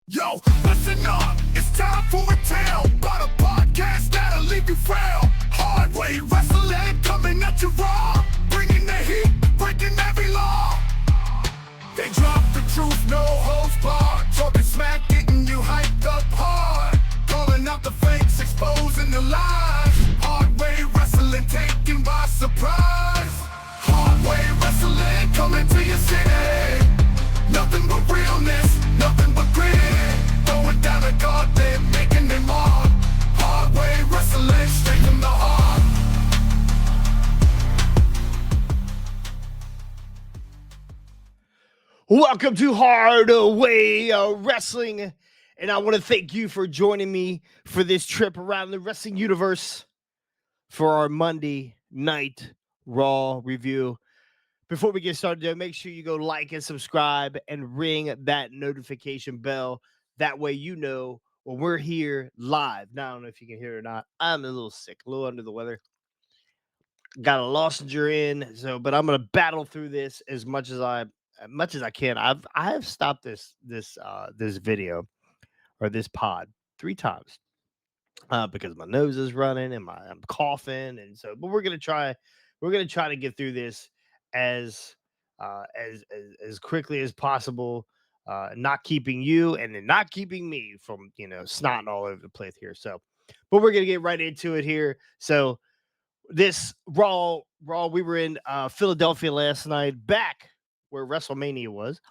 Yo, listen up, it's time for a tale about a podcast that'll leave you frail. Hard way wrestling coming at you raw, bringing the heat, breaking every law. They drop the truth, no holds barred, talking smack, getting you hyped up hard, calling out the fakes, exposing the lies. Hard way wrestling taken by surprise. Hard way wrestling coming to your city. Nothing but realness, nothing but grit. Going down a gauntlet, making it mark. Hard way wrestling, straight from the heart. Welcome to Hard Way Wrestling, and I want to thank you for joining me for this trip around the wrestling universe for our Monday night Raw review. Before we get started, though, make sure you go like and subscribe and ring that notification bell. That way you know when we're here live. Now, I don't know if you can hear it or not. I'm a little sick, a little under the weather. Got a lounger in, but I'm gonna battle through this as much as I can. I have stopped this video or this pod 3 times because my nose is running and I'm coughing, and so but we're gonna try to get through this as as quickly as possible, not keeping you and then not keeping me from snotting all over the place here. So, but we're gonna get right into it here. So this Raw, we were in Philadelphia last night, back where WrestleMania was,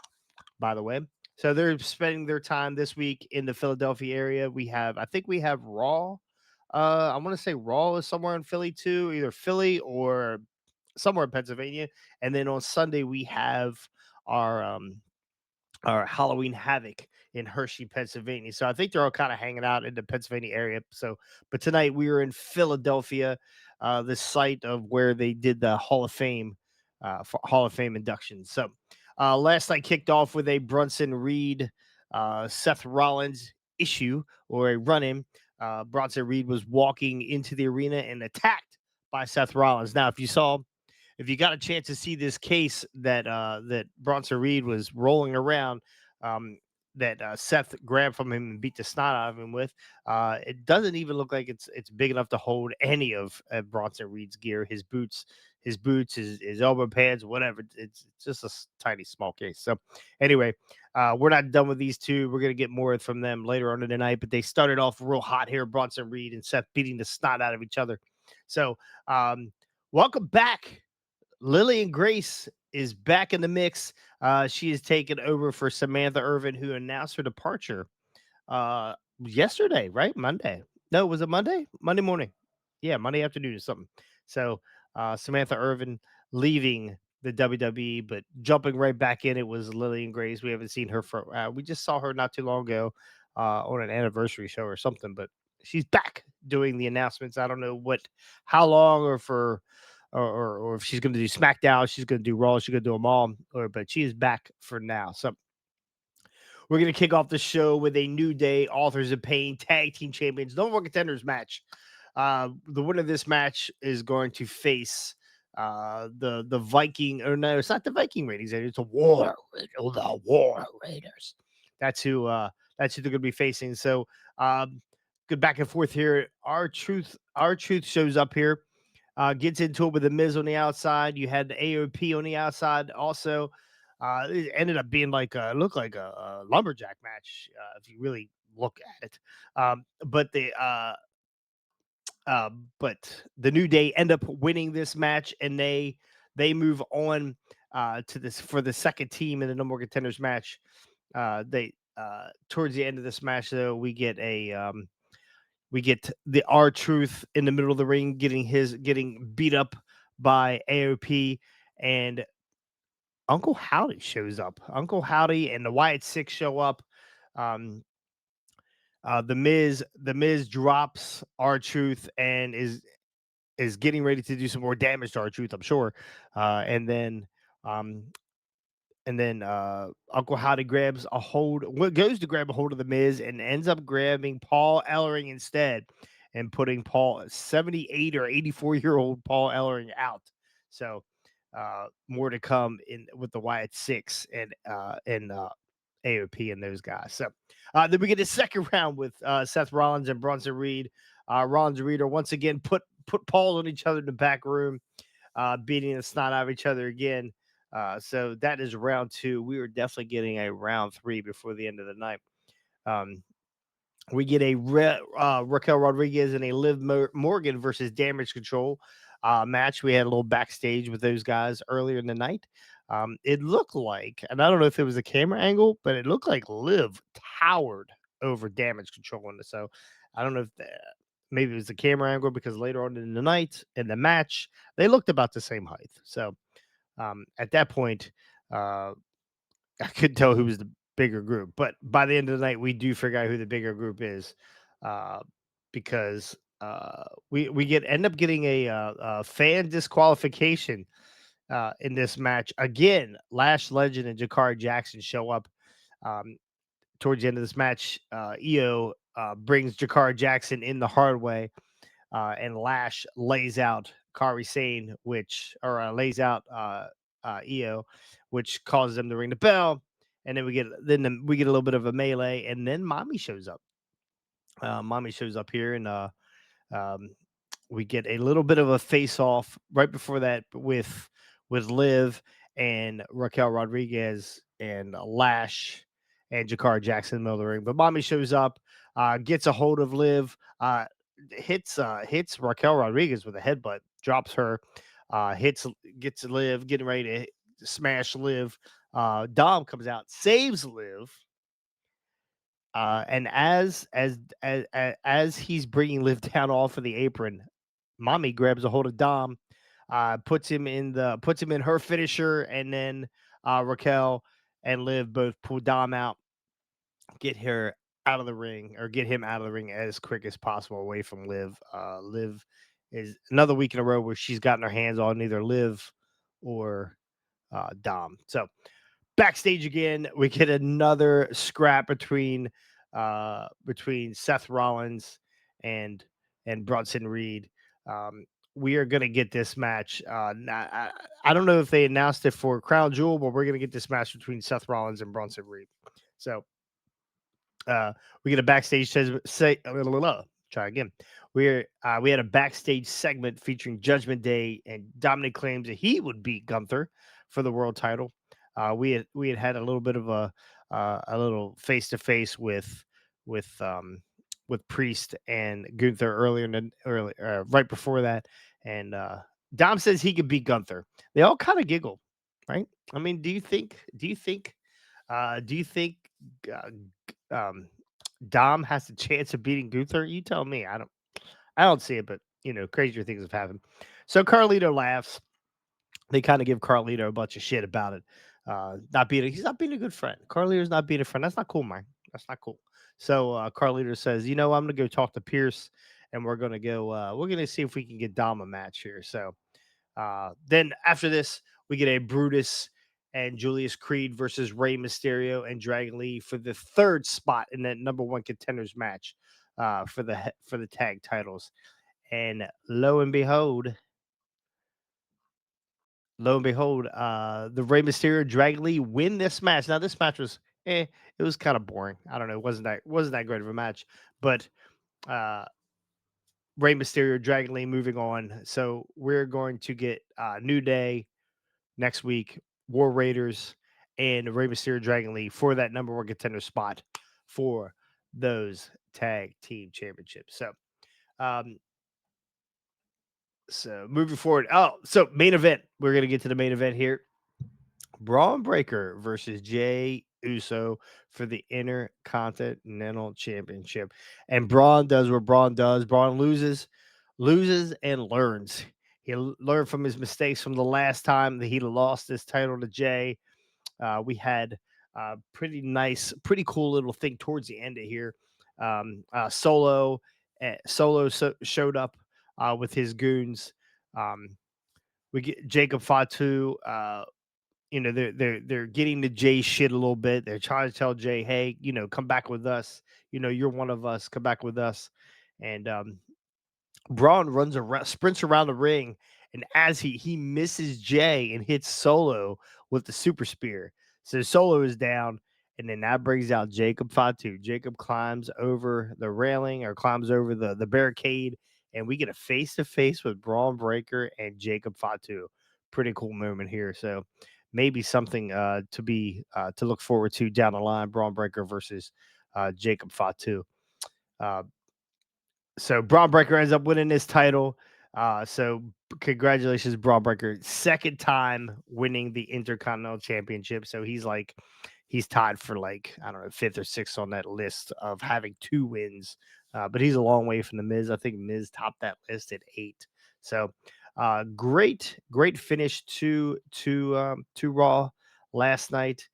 by the way. So they're spending their time this week in the Philadelphia area. I think we have Raw. I want to say Raw is somewhere in Philly too, either Philly or somewhere in Pennsylvania. And then on Sunday we have our Halloween Havoc in Hershey, Pennsylvania. So I think they're all kind of hanging out in the Pennsylvania area. So, but tonight we were in Philadelphia, the site of where they did the Hall of Fame, for Hall of Fame inductions. So, last night kicked off with a Bronson Reed, Seth Rollins issue or a run-in. Bronson Reed was walking into the arena and attacked by Seth Rollins. Now, if you got a chance to see this case that Bronson Reed was rolling around, that Seth grabbed from him and beat the snot out of him with, it doesn't even look like it's big enough to hold any of Bronson Reed's gear, his boots, his elbow pads, whatever. It's just a tiny small case. So anyway, we're not done with these two. We're gonna get more from them later on in the night. But they started off real hot here, Bronson Reed and Seth beating the snot out of each other. So welcome back. Lillian Grace is back in the mix. She is taken over for Samantha Irvin, who announced her departure yesterday, right? Monday. No, was it Monday? Monday morning. Yeah, Monday afternoon or something. So Samantha Irvin leaving the WWE, but jumping right back in, it was Lillian Grace. We haven't seen her for, we just saw her not too long ago on an anniversary show or something, but she's back doing the announcements. I don't know how long or for, or if she's going to do SmackDown, she's going to do Raw, she's going to do them all, but she is back for now. So we're going to kick off the show with a New Day Authors of Pain Tag Team Champions No More Contenders match. The winner of this match is going to face the Viking, or no, it's not the Viking Raiders. It's the War Raiders. That's who they're going to be facing. So good back and forth here. Our truth shows up here. Gets into it with the Miz on the outside. You had the AOP on the outside also. It ended up being looked like a lumberjack match if you really look at it. But the New Day end up winning this match, and they move on to this for the second team in the No More Contenders match. They towards the end of this match, though, we get the R-Truth in the middle of the ring getting beat up by AOP, and Uncle Howdy shows up. Uncle Howdy and the Wyatt Six show up. The Miz drops R-Truth and is getting ready to do some more damage to R-Truth, I'm sure. And then Uncle Howdy goes to grab a hold of the Miz and ends up grabbing Paul Ellering instead and putting 78 or 84-year-old Paul Ellering out. So more to come with the Wyatt Six and AOP and those guys. So then we get a second round with Seth Rollins and Bronson Reed. Rollins and Reed are once again put Paul on each other in the back room, beating the snot out of each other again. So that is round 2. We are definitely getting a round 3 before the end of the night. We get a Raquel Rodriguez and a Liv Morgan versus Damage Control match. We had a little backstage with those guys earlier in the night. It looked like, and I don't know if it was a camera angle, but it looked like Liv towered over Damage Control. And so I don't know if maybe it was the camera angle, because later on in the night, in the match, they looked about the same height. So at that point, I couldn't tell who was the bigger group. But by the end of the night, we do figure out who the bigger group is, uh, because we end up getting a fan disqualification in this match again. Lash Legend and Jakari Jackson show up um, towards the end of this match. EO brings Jakari Jackson in the hard way, and Lash lays out Kari Sane, lays out EO, which causes them to ring the bell. And then we get a little bit of a melee, and then Mommy shows up. Mommy shows up here, and um, we get a little bit of a face off right before that with Liv and Raquel Rodriguez and Lash and Jakar Jackson in the middle of the ring. But Mommy shows up, gets a hold of Liv, hits Raquel Rodriguez with a headbutt, drops her, gets Liv, getting ready to smash Liv. Dom comes out, saves Liv. And as he's bringing Liv down off of the apron, Mommy grabs a hold of Dom, puts him in her finisher, and then Raquel and Liv both pull Dom out, get her out of the ring, or get him out of the ring as quick as possible away from Liv. Liv is another week in a row where she's gotten her hands on either Liv or Dom. So backstage again, we get another scrap between Seth Rollins and Bronson Reed. We are going to get this match. I don't know if they announced it for Crown Jewel, but we're going to get this match between Seth Rollins and Bronson Reed. So we get a backstage try again. We had a backstage segment featuring Judgment Day, and Dominic claims that he would beat Gunther for the world title. We had a little bit of a little face to face with Priest and Gunther right before that, and Dom says he could beat Gunther. They all kind of giggle, right? I mean, do you think uh, um, Dom has a chance of beating Gunther? You tell me. I don't see it, but crazier things have happened. So Carlito laughs. They kind of give Carlito a bunch of shit about it. He's not being a good friend. Carlito's not being a friend. That's not cool, man. That's not cool. So Carlito says, I'm gonna go talk to Pierce, and we're gonna see if we can get Dom a match here. So then after this, we get a Brutus and Julius Creed versus Rey Mysterio and Dragon Lee for the third spot in that number 1 contenders match for the tag titles. And lo and behold, the Rey Mysterio Dragon Lee win this match. Now this match was it was kind of boring. I don't know, it wasn't that great of a match, but Rey Mysterio Dragon Lee moving on. So we're going to get New Day next week, War Raiders, and Rey Mysterio Dragon Lee for that number 1 contender spot for those tag team championships. Um, so moving forward. So main event. We're gonna get to the main event here. Braun Breaker versus Jay Uso for the Intercontinental Championship. And Braun does what Braun does. Braun loses and learns. He learned from his mistakes from the last time that he lost this title to Jay. We had pretty cool little thing towards the end of here. Solo showed up with his goons. We get Jacob Fatu. They're getting to Jay shit a little bit. They're trying to tell Jay, hey, come back with us. You're one of us. Come back with us. And Braun sprints around the ring, and as he misses Jay and hits Solo with the super spear. So Solo is down, And then that brings out Jacob Fatu. Jacob climbs over the railing or climbs over the barricade, and we get a face-to-face with Braun Breaker and Jacob Fatu. Pretty cool moment here. So maybe something to look forward to down the line. Braun Breaker versus Jacob Fatu. Uh, so Braun Breaker ends up winning this title. So congratulations, Braun Breaker. Second time winning the Intercontinental Championship. So he's tied for like, I don't know, fifth or sixth on that list of having 2 wins. But he's a long way from the Miz. I think Miz topped that list at 8. So great finish to Raw last night.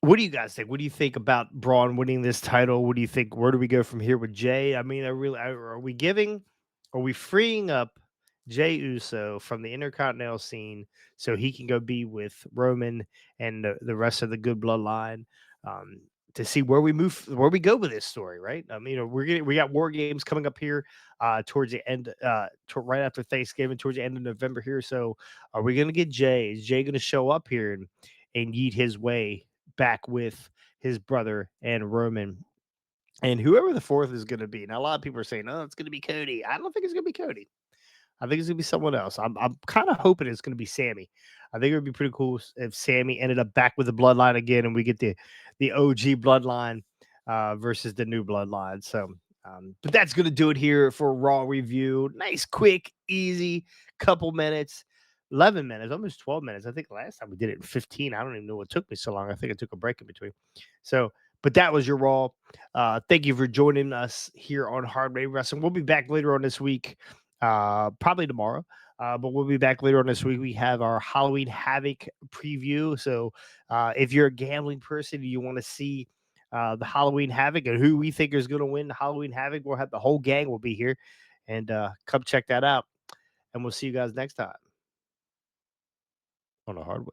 What do you guys think? What do you think about Braun winning this title? What do you think? Where do we go from here with Jay? I mean, are we freeing up Jay Uso from the Intercontinental scene so he can go be with Roman and the rest of the good bloodline, um, to see where where we go with this story, right? I mean, we got War Games coming up here towards the end, right after Thanksgiving, towards the end of November here. So, are we gonna get Jay? Is Jay gonna show up here and yeet his way back with his brother and Roman and whoever the fourth is going to be? Now, a lot of people are saying, "Oh, it's going to be Cody." I don't think it's going to be Cody. I think it's going to be someone else. I'm kind of hoping it's going to be Sammy. I think it would be pretty cool if Sammy ended up back with the bloodline again, and we get the OG bloodline versus the new bloodline. So, but that's going to do it here for Raw review. Nice, quick, easy, couple minutes. 11 minutes, almost 12 minutes. I think last time we did it in 15. I don't even know what took me so long. I think I took a break in between. So, but that was your Raw. Thank you for joining us here on Hard Way Wrestling. We'll be back later on this week, probably tomorrow. But we'll be back later on this week. We have our Halloween Havoc preview. So if you're a gambling person, you want to see the Halloween Havoc and who we think is going to win the Halloween Havoc, we'll have the whole gang will be here. And come check that out. And we'll see you guys next time on the Hard Way.